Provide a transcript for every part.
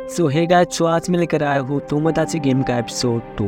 सो hey guys, जो आज मैं लेकर आया हूँ तोमोदाची गेम का एपिसोड 2।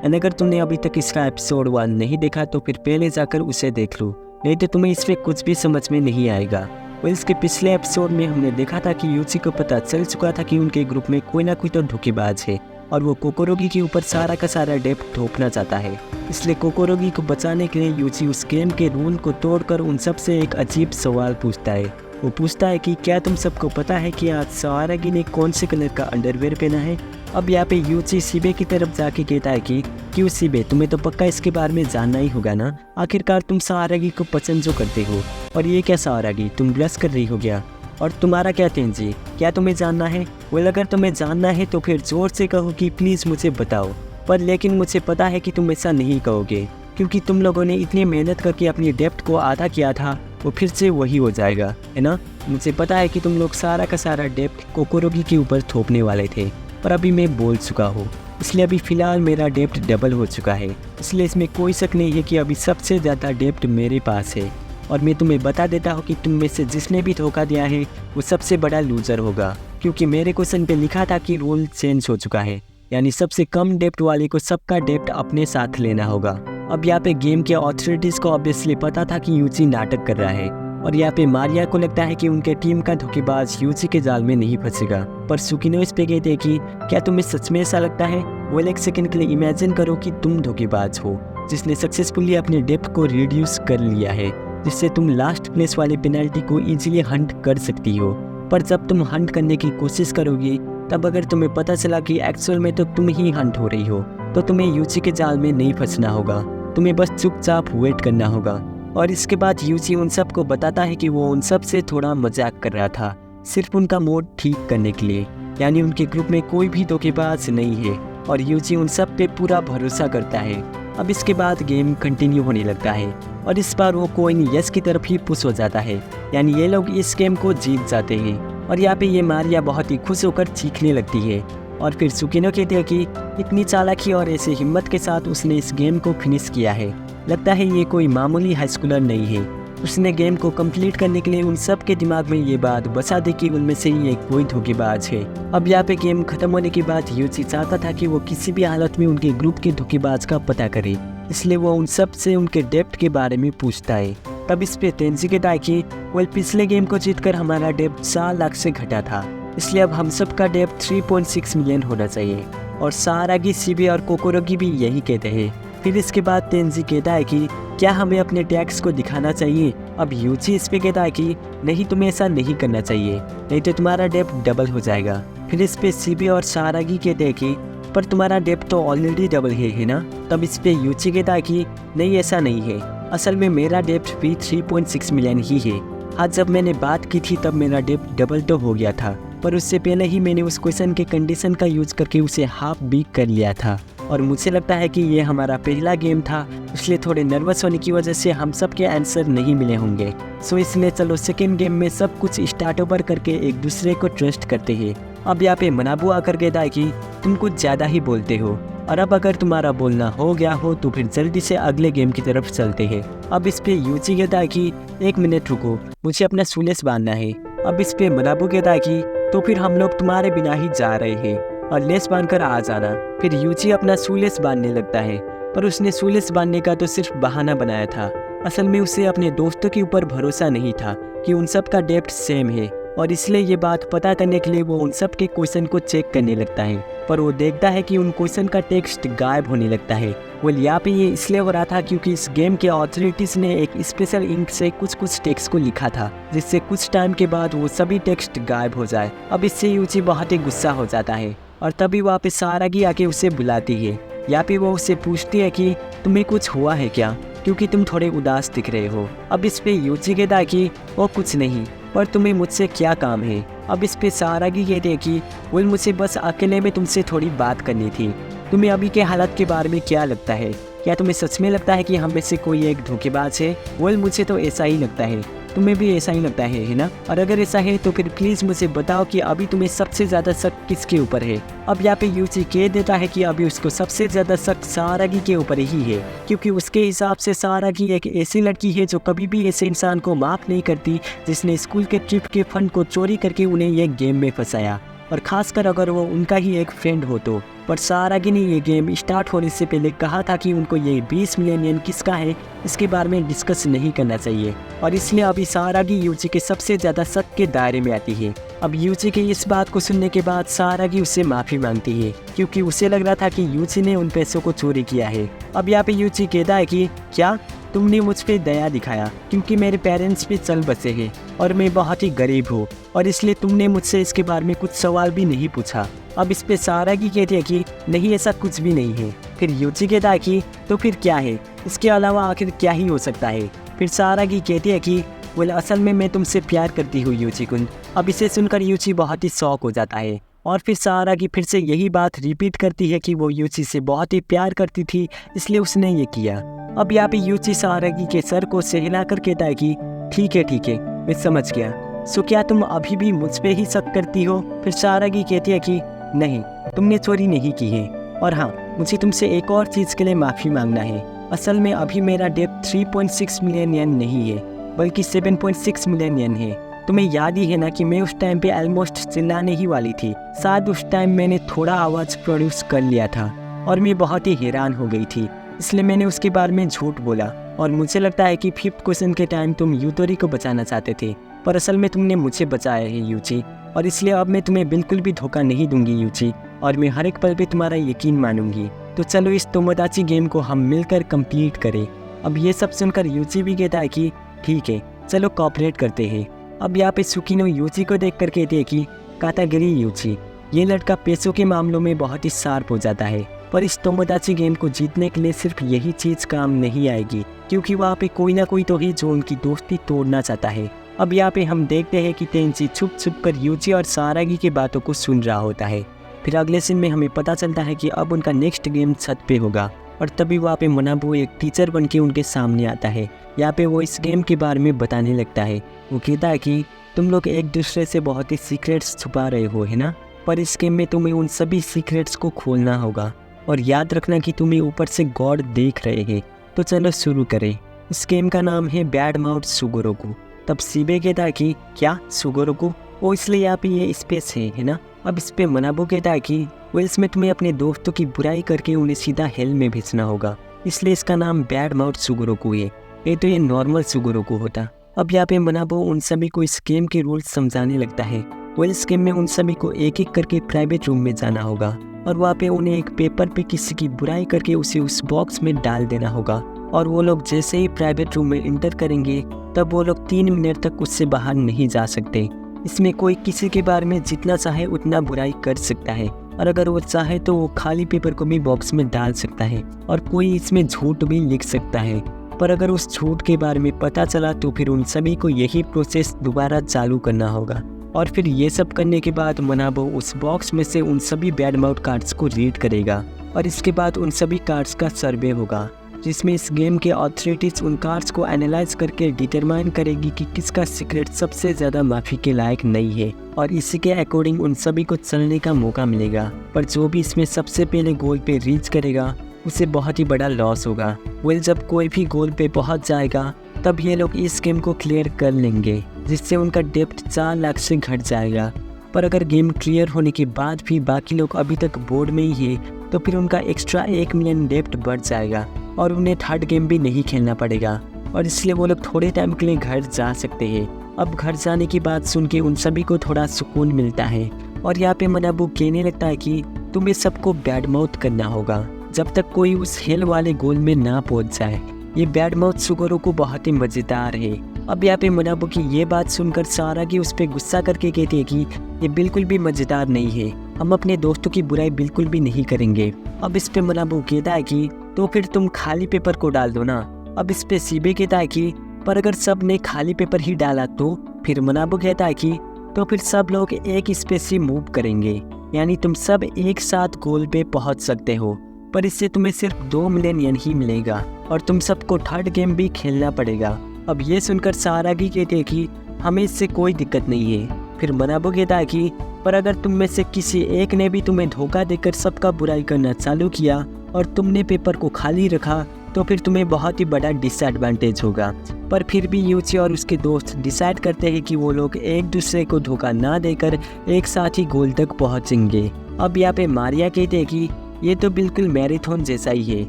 एंड अगर तुमने अभी तक इसका एपिसोड 1 नहीं देखा तो फिर पहले जाकर उसे देख लो, नहीं तो तुम्हें इसमें कुछ भी समझ में नहीं आएगा। और इसके पिछले एपिसोड में हमने देखा था कि यूची को पता चल चुका था कि उनके ग्रुप में कोई ना कोई तो धोखेबाज है और वो कोकोरोगी के ऊपर सारा का सारा डेप थोपना चाहता है। इसलिए कोकोरोगी को बचाने के लिए यूची उस गेम के रूल को तोड़कर उन सब से एक अजीब सवाल पूछता है। वो पूछता है कि क्या तुम सबको पता है कि आज सवारागी ने कौन से कलर का अंडरवेयर पहना है। अब यहाँ पे यूची सीबे की तरफ जाके कहता है कि क्यों सीबे, तुम्हें तो पक्का इसके बारे में जानना ही होगा ना, आखिरकार तुम सवारागी को पसंद जो करते हो। और ये क्या सवारागी, तुम ब्लश कर रही हो क्या? और तुम्हारा क्या तेंजी, क्या तुम्हें जानना है? वो अगर तुम्हें जानना है तो फिर जोर से कहो कि प्लीज़ मुझे बताओ। पर लेकिन मुझे पता है कि तुम ऐसा नहीं कहोगे, क्योंकि तुम लोगों ने इतनी मेहनत करके अपनी डेप्थ को आधा किया था, वो फिर से वही हो जाएगा, है ना। मुझे पता है कि तुम लोग सारा का सारा डेप्थ कोकोरोगी के ऊपर थोपने वाले थे, पर अभी मैं बोल चुका हूँ, इसलिए अभी फ़िलहाल मेरा डेप्थ डबल हो चुका है। इसलिए इसमें कोई शक नहीं है कि अभी सबसे ज़्यादा डेप्थ मेरे पास है। और मैं तुम्हें बता देता हूँ कि तुम में से जिसने भी धोखा दिया है वो सबसे बड़ा लूज़र होगा, क्योंकि मेरे क्वेश्चन पे लिखा था कि रूल चेंज हो चुका है, यानी सबसे कम डेप्थ वाले को सबका डेप्थ अपने साथ लेना होगा। अब यहाँ पे गेम के अथॉरिटीज़ को ऑब्वियसली पता था कि यूची नाटक कर रहा है, और यहाँ पे मारिया को लगता है कि उनके टीम का धोखेबाज यूची के जाल में नहीं फंसेगा। पर सुकिनो इस पे कहते हैं कि क्या तुम्हें सच में ऐसा लगता है? वो एक सेकंड के लिए इमेजिन करो कि तुम धोखेबाज हो जिसने सक्सेसफुली अपने डेप्थ को रिड्यूस कर लिया है, जिससे तुम लास्ट प्लेस वाले पेनल्टी को इजीली हंट कर सकती हो। पर जब तुम हंट करने की कोशिश करोगी, तब अगर तुम्हें पता चला कि एक्चुअल में तो तुम ही हंट हो रही हो, तो तुम्हें यूची के जाल में नहीं फंसना होगा, तुम्हें बस चुपचाप वेट करना होगा। और इसके बाद यूची उन सब को बताता है कि वो उन सब से थोड़ा मजाक कर रहा था, सिर्फ उनका मूड ठीक करने के लिए, यानी उनके ग्रुप में कोई भी धोखेबाज नहीं है और यूची उन सब पे पूरा भरोसा करता है। अब इसके बाद गेम कंटिन्यू होने लगता है और इस बार वो कोइन यस की तरफ ही पुश हो जाता है, यानी ये लोग इस गेम को जीत जाते हैं। और यहाँ पे ये मारिया बहुत ही खुश होकर चीखने लगती है। और फिर सुकिनो कहते हैं कि इतनी चालाकी और ऐसे हिम्मत के साथ उसने इस गेम को फिनिश किया है, लगता है ये कोई मामूली हाई स्कूलर नहीं है। उसने गेम को कंप्लीट करने के लिए उन सब के दिमाग में ये बात बसा दी कि उनमें से ही एक कोई धोखेबाज है। अब यहाँ पे गेम खत्म होने के बाद यूची चाहता था कि वो किसी भी हालत में उनके ग्रुप के धोखेबाज का पता करे, इसलिए वो उन सब से उनके डेप्थ के बारे में पूछता है। तब इस पे तेंजी कहता है कि वो पिछले गेम को जीतकर हमारा डेप्थ 4 लाख से घटा था, इसलिए अब हम सब का डेप्थ 3.6 मिलियन होना चाहिए। और सवारागी, सीबे और कोकोरोगी भी यही कहते हैं। फिर इसके बाद तेंजी कहता है कि क्या हमें अपने टैक्स को दिखाना चाहिए? अब यूची इस पे कहता है कि नहीं, तुम्हें ऐसा नहीं करना चाहिए, नहीं तो तुम्हारा डेप्थ डबल हो जाएगा। फिर इस पे सीबे और सवारागी कहते हैं कि पर तुम्हारा डेप्थ तो ऑलरेडी डबल है ना। तब इस पे यूची कहता है कि नहीं, ऐसा नहीं है, असल में मेरा डेप्थ भी 3.6 मिलियन ही है। आज जब मैंने बात की थी तब मेरा डेप्थ डबल तो हो गया था, पर उससे पहले ही मैंने उस क्वेश्चन के कंडीशन का यूज करके उसे हाफ भी कर लिया था। और मुझे लगता है कि ये हमारा पहला गेम था, इसलिए थोड़े नर्वस होने की वजह से हम सब के आंसर नहीं मिले होंगे। सो इसलिए चलो सेकेंड गेम में सब कुछ स्टार्ट ओवर करके एक दूसरे को ट्रस्ट करते हैं। अब यहाँ पे मनाबू आकर कहता है कि तुम कुछ ज़्यादा ही बोलते हो, और अब अगर तुम्हारा बोलना हो गया हो तो फिर जल्दी से अगले गेम की तरफ चलते हैं। अब इस पे यूची कहता है कि 1 मिनट रुको, मुझे अपना शूलेस बांधना है। अब इस पे मनाबू कहता है कि तो फिर हम लोग तुम्हारे बिना ही जा रहे हैं और लेस बांधकर आ जाना। फिर यूची अपना शूलेस बांधने लगता है, पर उसने शूलेस बांधने का तो सिर्फ बहाना बनाया था, असल में उसे अपने दोस्तों के ऊपर भरोसा नहीं था कि उन सब का डेप्थ सेम है, और इसलिए ये बात पता करने के लिए वो उन सब के क्वेश्चन को चेक करने लगता है। पर वो देखता है कि उन क्वेश्चन का टेक्स्ट गायब होने लगता है। वो यहाँ पे ये इसलिए हो रहा था क्योंकि इस गेम के अथॉरिटीज़ ने एक स्पेशल इंक से कुछ टेक्स्ट को लिखा था, जिससे कुछ टाइम के बाद वो सभी टेक्स्ट गायब हो जाए। अब इससे यूची बहुत ही गुस्सा हो जाता है और तभी वहाँ पे सवारागी आके उसे बुलाती है। यहाँ पे वो उससे पूछती है कि तुम्हें कुछ हुआ है क्या, क्योंकि तुम थोड़े उदास दिख रहे हो। अब इस पे यूची कहता है कि वो कुछ नहीं, पर तुम्हें मुझसे क्या काम है? अब इस पे सवारागी कहते हैं कि वो मुझे बस अकेले में तुमसे थोड़ी बात करनी थी। तुम्हें अभी के हालत के बारे में क्या लगता है? क्या तुम्हें सच में लगता है कि हम में से कोई एक धोखेबाज है? वो मुझे तो ऐसा ही लगता है, तुम्हें भी ऐसा ही लगता है ना? और अगर ऐसा है तो फिर प्लीज़ मुझे बताओ कि अभी तुम्हें सबसे ज़्यादा शक किसके ऊपर है? अब यहाँ पे यूची कह देता है कि अभी उसको सबसे ज़्यादा शक सवारागी के ऊपर ही है, क्योंकि उसके हिसाब से सवारागी एक ऐसी लड़की है जो कभी भी ऐसे इंसान को माफ़ नहीं करती जिसने स्कूल के ट्रिप के फंड को चोरी करके उन्हें ये गेम में फंसाया। और खासकर अगर वो उनका ही एक फ्रेंड हो तो। पर सारागी ने ये गेम स्टार्ट होने से पहले कहा था कि उनको ये 20 मिलियन येन किसका है इसके बारे में डिस्कस नहीं करना चाहिए, और इसलिए अभी सारागी यूची के सबसे ज़्यादा शक के दायरे में आती है। अब यूची के इस बात को सुनने के बाद सारागी उससे माफ़ी मांगती है, क्योंकि उसे लग रहा था कि यूची ने उन पैसों को चोरी किया है। अब यहाँ पे यूची कहता है कि क्या तुमने मुझ पे दया दिखाया, क्योंकि मेरे पेरेंट्स भी चल बसे हैं और मैं बहुत ही गरीब हूँ, और इसलिए तुमने मुझसे इसके बारे में कुछ सवाल भी नहीं पूछा। अब इस पे सारागी कहती है कि नहीं, ऐसा कुछ भी नहीं है। फिर यूची कहता है कि तो फिर क्या है, इसके अलावा आखिर क्या ही हो सकता है। फिर सारागी कहती है कि बोले असल में मैं तुमसे प्यार करती हूँ यूची कुन। अब इसे सुनकर यूची बहुत ही शौक हो जाता है, और फिर सारागी फिर से यही बात रिपीट करती है कि वो यूची से बहुत ही प्यार करती थी, इसलिए उसने ये किया। अब यहाँ पे यूची सारागी के सर को सहला कर कहता है कि ठीक है, मैं समझ गया। सो क्या तुम अभी भी मुझ पे ही शक करती हो? फिर सारागी कहती है कि नहीं, तुमने चोरी नहीं की है, और हाँ, मुझे तुमसे एक और चीज़ के लिए माफ़ी मांगना है। असल में अभी मेरा डेब्ट 3.6 मिलियन येन नहीं है, बल्कि 7.6 मिलियन येन है। तुम्हें याद ही है ना कि मैं उस टाइम पे ऑलमोस्ट चिल्लाने ही वाली थी। शायद उस टाइम मैंने थोड़ा आवाज़ प्रोड्यूस कर लिया था और मैं बहुत ही हैरान हो गई थी, इसलिए मैंने उसके बारे में झूठ बोला। और मुझे लगता है कि 5th क्वेश्चन के टाइम तुम यूतोरी को बचाना चाहते थे, पर असल में तुमने मुझे बचाया है यूची, और इसलिए अब मैं तुम्हें बिल्कुल भी धोखा नहीं दूंगी यूची, और मैं हर एक पल पे तुम्हारा यकीन मानूंगी। तो चलो इस तोमोदाची गेम को हम मिलकर कंप्लीट करें। अब ये सब सुनकर यूची भी कहता है कि ठीक है, चलो कोऑपरेट करते हैं। अब यहाँ पे सुकीनो यूची को देख कर कहती है कि कातागिरी यूची, ये लड़का पैसों के मामलों में बहुत ही शार्प हो जाता है, पर इस तोमोदाची गेम को जीतने के लिए सिर्फ यही चीज़ काम नहीं आएगी, क्योंकि वहाँ पे कोई ना कोई तो है जो उनकी दोस्ती तोड़ना चाहता है। अब यहाँ पे हम देखते हैं कि तेंची छुप छुप कर यूची और सारागी की बातों को सुन रहा होता है। फिर अगले सीन में हमें पता चलता है कि अब उनका नेक्स्ट गेम छत पे होगा, और तभी वहाँ पे मनाबू एक टीचर बन के उनके सामने आता है। यहाँ पे वो इस गेम के बारे में बताने लगता है। वो कहता है कि तुम लोग एक दूसरे से बहुत ही सीक्रेट्स छुपा रहे हो, है ना, पर इस गेम में तुम्हें उन सभी सीक्रेट्स को खोलना होगा, और याद रखना कि तुम्हें ऊपर से गॉड देख रहे हैं। तो चलो शुरू करें। इस गेम का नाम है बैड माउथ सुगोरोकू। तब सीबे कहता है कि क्या सुगोरोकू? वो इसलिए यहाँ पे ये स्पेस है ना। अब इस पे मनाबू कहता है कि वो इसमें तुम्हें अपने दोस्तों की बुराई करके उन्हें सीधा हेल में भेजना होगा, इसलिए इसका नाम बैड माउथ सुगोरोकू है। ये नॉर्मल सुगोरोकू होता। अब यहाँ पे मनाबू उन सभी को इस गेम के रूल्स समझाने लगता है। वो इस गेम में उन सभी को एक एक करके प्राइवेट रूम में जाना होगा, और वहाँ पे उन्हें एक पेपर पे किसी की बुराई करके उसे उस बॉक्स में डाल देना होगा, और वो लोग जैसे ही प्राइवेट रूम में इंटर करेंगे तब वो लोग 3 मिनट तक उससे बाहर नहीं जा सकते। इसमें कोई किसी के बारे में जितना चाहे उतना बुराई कर सकता है, और अगर वो चाहे तो वो खाली पेपर को भी बॉक्स में डाल सकता है, और कोई इसमें झूठ भी लिख सकता है। पर अगर उस झूठ के बारे में पता चला तो फिर उन सभी को यही प्रोसेस दोबारा चालू करना होगा। और फिर ये सब करने के बाद मनाबो उस बॉक्स में से उन सभी बैड माउथ कार्ड्स को रीड करेगा, और इसके बाद उन सभी कार्ड्स का सर्वे होगा, जिसमें इस गेम के अथॉरिटीज उन कार्ड्स को एनालाइज करके डिटरमाइन करेगी कि किसका सीक्रेट सबसे ज़्यादा माफ़ी के लायक नहीं है, और इसी के अकॉर्डिंग उन सभी को चलने का मौका मिलेगा। पर जो भी इसमें सबसे पहले गोल पे रीच करेगा उसे बहुत ही बड़ा लॉस होगा। जब कोई भी गोल पे पहुंच जाएगा तब ये लोग इस गेम को क्लियर कर लेंगे, जिससे उनका डेप्थ 4 लाख से घट जाएगा। पर अगर गेम क्लियर होने के बाद भी बाकी लोग अभी तक बोर्ड में ही है तो फिर उनका एक्स्ट्रा 1 मिलियन डेप्थ बढ़ जाएगा, और उन्हें थर्ड गेम भी नहीं खेलना पड़ेगा, और इसलिए वो लोग थोड़े टाइम के लिए घर जा सकते हैं। अब घर जाने की बात सुन के उन सभी को थोड़ा सुकून मिलता है, और यहाँ पे मनाबू कहने लगता है कि तुम्हें सबको बैड माउथ करना होगा जब तक कोई उस हेल वाले गोल में ना पहुँच जाए। ये बैड माउथ सुगोरोकू बहुत ही मज़ेदार है। अब यहाँ पे मनाबू की ये बात सुनकर सारागी उस पर गुस्सा करके कहती है कि ये बिल्कुल भी मज़ेदार नहीं है, हम अपने दोस्तों की बुराई बिल्कुल भी नहीं करेंगे। अब इस पे मनाबू कहता है कि तो फिर तुम खाली पेपर को डाल दो ना। अब इस पे सीबे कहता है कि पर अगर सब ने खाली पेपर ही डाला तो? फिर मनाबू कहता है कि तो फिर सब लोग एक स्पेस ही मूव करेंगे, यानी तुम सब एक साथ गोल पे पहुंच सकते हो, पर इससे तुम्हें सिर्फ 2 मिलियन येन ही मिलेगा, और तुम सबको थर्ड गेम भी खेलना पड़ेगा। अब ये सुनकर सारागी कहती है कि हमें इससे कोई दिक्कत नहीं है। फिर मनाबू कहता है कि पर अगर तुम में से किसी एक ने भी तुम्हें धोखा देकर सबका बुराई करना चालू किया और तुमने पेपर को खाली रखा तो फिर तुम्हें बहुत ही बड़ा डिसएडवांटेज होगा। पर फिर भी यूची और उसके दोस्त डिसाइड करते हैं कि वो लोग एक दूसरे को धोखा ना देकर एक साथ ही गोल तक पहुंचेंगे। अब यहाँ पे मारिया कहते हैं कि ये तो बिल्कुल मैराथन जैसा ही है,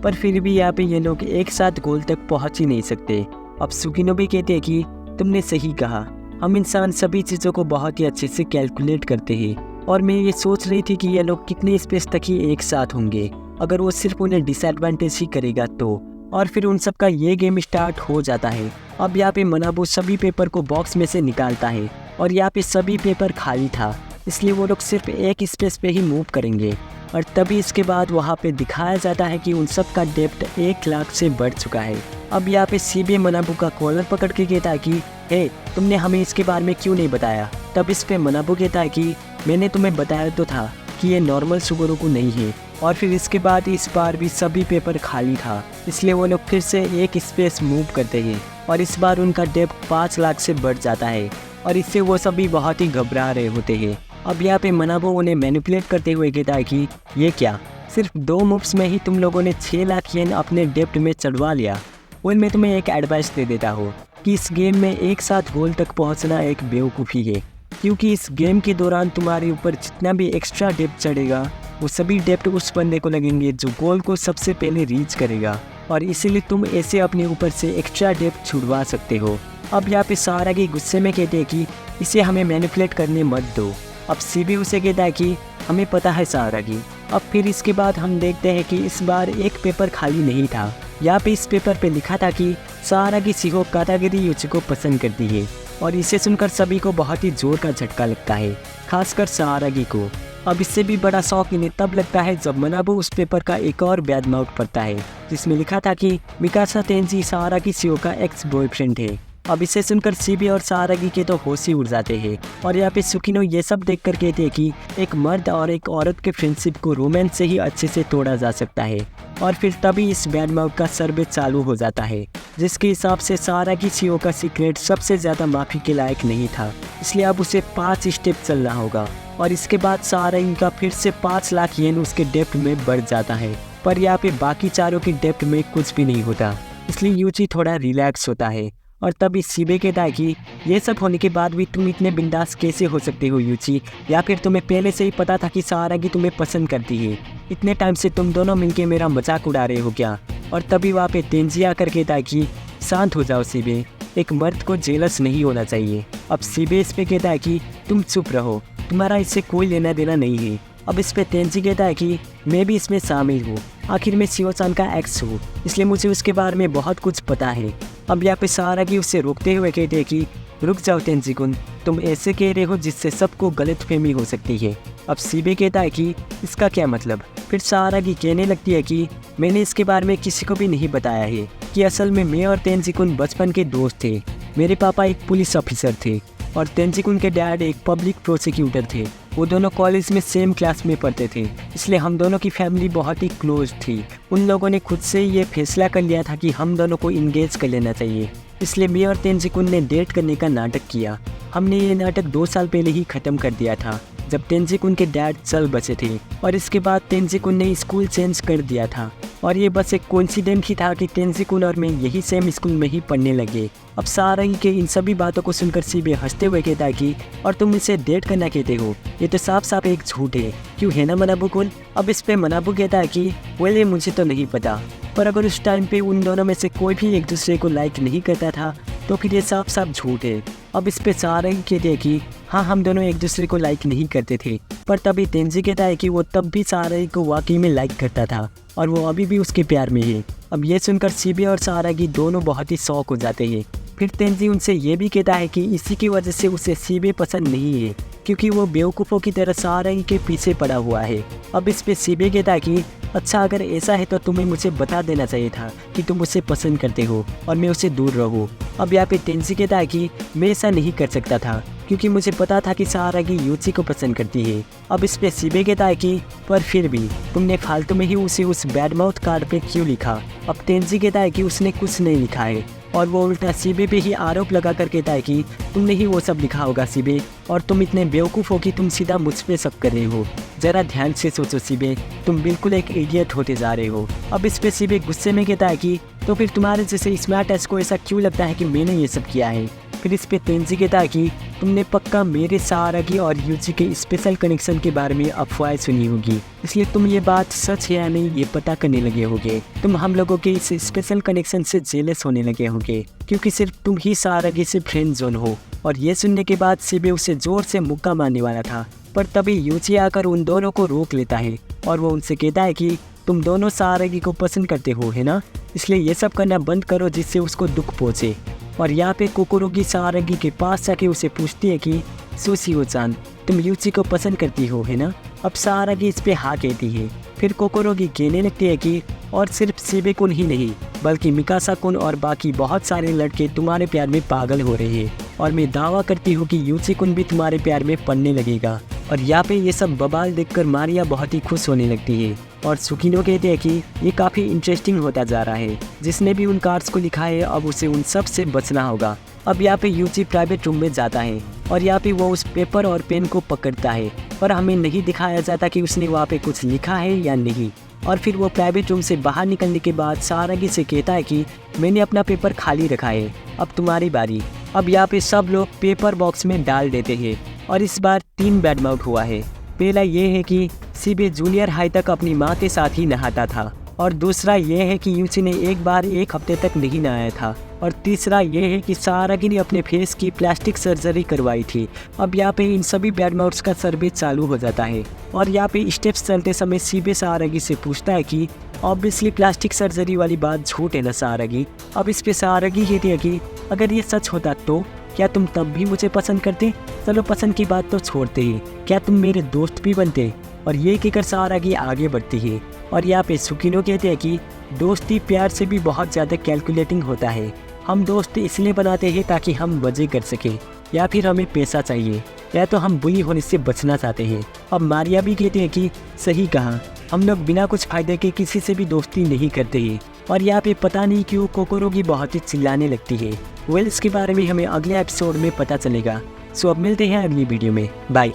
पर फिर भी यहाँ पे ये लोग एक साथ गोल तक पहुंच ही नहीं सकते। अब सुकिनो भी कहते हैं कि तुमने सही कहा, हम इंसान सभी चीज़ों को बहुत ही अच्छे से कैलकुलेट करते हैं, और मैं ये सोच रही थी कि ये लोग कितने स्पेस तक ही एक साथ होंगे अगर वो सिर्फ उन्हें डिसएडवांटेज ही करेगा तो। और फिर उन सब का ये गेम स्टार्ट हो जाता है। अब यहाँ पे मनाबू सभी पेपर को बॉक्स में से निकालता है और यहाँ पे सभी पेपर खाली था, इसलिए वो लोग सिर्फ एक स्पेस पे ही मूव करेंगे। और तभी इसके बाद वहाँ पे दिखाया जाता है कि उन सब का डेप्थ 1 लाख से बढ़ चुका है। अब यहाँ पे सीबे मनाबू का कॉलर पकड़ के कहता है कि हे, तुमने हमें इसके बारे में क्यों नहीं बताया। तब इस पे मनाबू कहता है कि मैंने तुम्हें बताया तो था कि ये नॉर्मल सुगुरुकु नहीं है। और फिर इसके बाद इस बार भी सभी पेपर खाली था, इसलिए वो लोग फिर से एक स्पेस मूव करते हैं और इस बार उनका डेप्थ 5 लाख से बढ़ जाता है और इससे वो सभी बहुत ही घबरा रहे होते हैं। अब यहाँ पे मनाबो उन्हें मैनिपुलेट करते हुए कहता है कि ये क्या, सिर्फ 2 मूव्स में ही तुम लोगों ने 6 लाख येन अपने डेप्थ में चढ़वा लिया। और मैं तुम्हें एक एडवाइस दे देता हूँ कि इस गेम में एक साथ गोल तक पहुँचना एक बेवकूफ़ी है, क्योंकि इस गेम के दौरान तुम्हारे ऊपर जितना भी एक्स्ट्रा डेप्थ चढ़ेगा वो सभी डेप्थ उस बंदे को लगेंगे जो गोल को सबसे पहले रीच करेगा, और इसीलिए तुम ऐसे अपने ऊपर से एक्स्ट्रा डेप्थ छुड़वा सकते हो। अब यहाँ पे सारागी गुस्से में कहते हैं कि इसे हमें मैनिपुलेट करने मत दो। अब सीबी उसे कहता है कि हमें पता है सारागी। अब फिर इसके बाद हम देखते हैं कि इस बार एक पेपर खाली नहीं था। यहाँ पे इस पेपर पे लिखा था कि सारागी शिहो काटागिरी यूची को पसंद करती है, और इसे सुनकर सभी को बहुत ही जोर का झटका लगता है, खासकर सारागी को। अब इससे भी बड़ा शौक इन्हें तब लगता है जब मनाबू उस पेपर का एक और बैड माउथ पढ़ता है जिसमें लिखा था कि मिकासा तेंजी सारागी शिहो का एक्स बॉयफ्रेंड है। अब इसे सुनकर सीबी और सारागी के तो होश ही उड़ जाते हैं, और यहाँ पे सुकिनो ये सब देखकर कहते हैं कि एक मर्द और एक औरत के फ्रेंडशिप को रोमांस से ही अच्छे से तोड़ा जा सकता है। और फिर तभी इस बैड माउथ का सर्वे चालू हो जाता है, जिसके हिसाब से सारागी शिहो का सीक्रेट सबसे ज़्यादा माफ़ी के लायक नहीं था, इसलिए अब उसे 5 स्टेप चलना होगा। और इसके बाद सारागी का फिर से 5 लाख येन उसके डेप्थ में बढ़ जाता है, पर यहाँ पे बाकी चारों की डेप्थ में कुछ भी नहीं होता, इसलिए यूची थोड़ा रिलैक्स होता है। और तभी सीबे कहता है कि ये सब होने के बाद भी तुम इतने बिंदास कैसे हो सकते हो यूची, या फिर तुम्हें पहले से ही पता था कि सारागी तुम्हें पसंद करती है, इतने टाइम से तुम दोनों मिलके मेरा मजाक उड़ा रहे हो क्या। और तभी वहाँ पे तेंजी आकर कहता है कि शांत हो जाओ सीबे, एक मर्द को जेलस नहीं होना चाहिए। अब सीबे इस पे कहता है कि तुम चुप रहो, तुम्हारा इससे कोई लेना देना नहीं है। अब इस पे तेंजी कहता है कि मैं भी इसमें शामिल हूँ, आखिर मैं शिहो-सान का एक्स हूँ, इसलिए मुझे उसके बारे में बहुत कुछ पता है। अब यहाँ पे सारागी उसे रोकते हुए कहते हैं कि रुक जाओ तेंजी-कुन, तुम ऐसे कह रहे हो जिससे सबको गलतफहमी हो सकती है। अब सीबे कहता है कि इसका क्या मतलब। फिर सारागी कहने लगती है कि मैंने इसके बारे में किसी को भी नहीं बताया है कि असल में मैं और तेंजी-कुन बचपन के दोस्त थे। मेरे पापा एक पुलिस ऑफिसर थे और तेंजी-कुन के डैड एक पब्लिक प्रोसिक्यूटर थे। वो दोनों कॉलेज में सेम क्लास में पढ़ते थे, इसलिए हम दोनों की फैमिली बहुत ही क्लोज थी। उन लोगों ने खुद से ये फैसला कर लिया था कि हम दोनों को इंगेज कर लेना चाहिए, इसलिए मैं और तेंजी-कुन ने डेट करने का नाटक किया। हमने ये नाटक 2 साल पहले ही ख़त्म कर दिया था जब तेंजी-कुन के डैड चल बचे थे, और इसके बाद तेंजी-कुन ने स्कूल चेंज कर दिया था, और ये बस एक कोइंसिडेंट ही था कि तेंजी-कुन और मैं यही सेम स्कूल में ही पढ़ने लगे। अब सारागी के इन सभी बातों को सुनकर सीबे हंसते हुए कहता है कि और तुम इसे डेट करना कहते हो, ये तो साफ साफ एक झूठ है, क्यों है ना मनाबू-कुन। अब इस पे मनाबू कहता है कि वेल, मुझे तो नहीं पता, पर अगर उस टाइम पे उन दोनों में से कोई भी एक दूसरे को लाइक नहीं करता था तो फिर ये साफ साफ झूठ है। अब इस पे सारागी कहते हैं कि हाँ, हम दोनों एक दूसरे को लाइक नहीं करते थे, पर तभी तेंजी कहता है कि वो तब भी सारागी को वाकई में लाइक करता था और वो अभी भी उसके प्यार में है। अब ये सुनकर सीबे और सारागी दोनों बहुत ही शौक हो जाते हैं। फिर तेंजी उनसे ये भी कहता है कि इसी की वजह से उसे सीबे पसंद नहीं है, क्योंकि वो बेवकूफ़ों की तरह सारागी के पीछे पड़ा हुआ है। अब इस पे सीबे कहता है कि अच्छा, अगर ऐसा है तो तुम्हें मुझे बता देना चाहिए था कि तुम उसे पसंद करते हो और मैं उससे दूर रहूँ। अब यहाँ पे तेंजी कहता है कि मैं ऐसा नहीं कर सकता था, क्योंकि मुझे पता था कि सारागी यूची को पसंद करती है। अब इस पे सीबे कहता है कि पर फिर भी तुमने फालतू में ही उसे उस बैड माउथ कार्ड पे क्यों लिखा। अब तेंजी कहता है कि उसने कुछ नहीं लिखा है, और वो उल्टा सीबे पे ही आरोप लगा कर कहता है कि तुमने ही वो सब लिखा होगा सीबे, और तुम इतने बेवकूफ़ हो कि तुम सीधा मुझ पे शक कर रहे हो। ज़रा ध्यान से सोचो सीबे, तुम बिल्कुल एक इडियट होते जा रहे हो। अब इस पे सीबे गुस्से में कहता है कि तो फिर तुम्हारे जैसे स्मार्ट एस को ऐसा क्यों लगता है कि मैंने ये सब किया है। फिर इस पे तेंजी कहता है कि तुमने पक्का मेरे सारागी और यूजी के स्पेशल कनेक्शन के बारे में अफवाहें सुनी होगी, इसलिए तुम ये बात सच है या नहीं ये पता करने लगे होगे। तुम हम लोगों के इस स्पेशल कनेक्शन से जेलस होने लगे होगे, क्योंकि सिर्फ तुम ही सारागी से फ्रेंड जोन हो। और ये सुनने के बाद सीबे उसे जोर से मुक्का मारने वाला था, पर तभी यूजी आकर उन दोनों को रोक लेता है और वो उनसे कहता है कि तुम दोनों सारागी को पसंद करते हो, है ना, इसलिए ये सब करना बंद करो जिससे उसको दुख पहुँचे। और यहाँ पे कोकोरोगी सारागी के पास जाके उसे पूछती है कि सुशियो-चान, तुम यूची को पसंद करती हो, है ना। अब सारागी इस पे हाँ कहती है। फिर कोकोरोगी कहने लगती है कि और सिर्फ सीबे कुन ही नहीं बल्कि मिकासा कुन और बाकी बहुत सारे लड़के तुम्हारे प्यार में पागल हो रहे हैं, और मैं दावा करती हूँ कि यूची कुन भी तुम्हारे प्यार में पड़ने लगेगा। और यहाँ पे ये सब बवाल देखकर मारिया बहुत ही खुश होने लगती है और सुकिनो कहते हैं कि ये काफ़ी इंटरेस्टिंग होता जा रहा है। जिसने भी उन कार्ड्स को लिखा है अब उसे उन सब से बचना होगा। अब यहाँ पे यूजी प्राइवेट रूम में जाता है और यहाँ पे वो उस पेपर और पेन को पकड़ता है, पर हमें नहीं दिखाया जाता कि उसने वहाँ पे कुछ लिखा है या नहीं। और फिर वो प्राइवेट रूम से बाहर निकलने के बाद सारागी से कहता है कि मैंने अपना पेपर खाली रखा है, अब तुम्हारी बारी। अब यहाँ पे सब लोग पेपर बॉक्स में डाल देते हैं और इस बार 3 बैड माउट हुआ है। पहला ये है कि सीबे जूनियर हाई तक अपनी माँ के साथ ही नहाता था, और दूसरा ये है कि यूची ने एक बार 1 हफ्ते तक नहीं नहाया था, और तीसरा ये है कि सारागी ने अपने फेस की प्लास्टिक सर्जरी करवाई थी। अब यहाँ पे इन सभी बैड माउट्स का सर्वे चालू हो जाता है और यहाँ पे स्टेप्स चलते समय सीबे सारागी से पूछता है कि ऑब्वियसली प्लास्टिक सर्जरी वाली बात झूठ है ना सारागी। अब इस पे सारागी कहती है कि अगर ये सच होता तो क्या तुम तब भी मुझे पसंद करते। चलो पसंद की बात तो छोड़ते ही, क्या तुम मेरे दोस्त भी बनते। और ये कहकर सारागी आगे बढ़ती है और यहाँ पे सुकिनो कहते हैं कि दोस्ती प्यार से भी बहुत ज़्यादा कैलकुलेटिंग होता है। हम दोस्त इसलिए बनाते हैं ताकि हम मज़े कर सकें, या फिर हमें पैसा चाहिए, या तो हम बुली होने से बचना चाहते हैं। अब मारिया भी कहते हैं कि सही कहा, हम लोग बिना कुछ फ़ायदे के किसी से भी दोस्ती नहीं करते हैं। और यहाँ पे पता नहीं क्यों कोकोरोगी बहुत ही चिल्लाने लगती है। वेल, इसके बारे में हमें अगले एपिसोड में पता चलेगा। सो अब मिलते हैं अगली वीडियो में। बाय।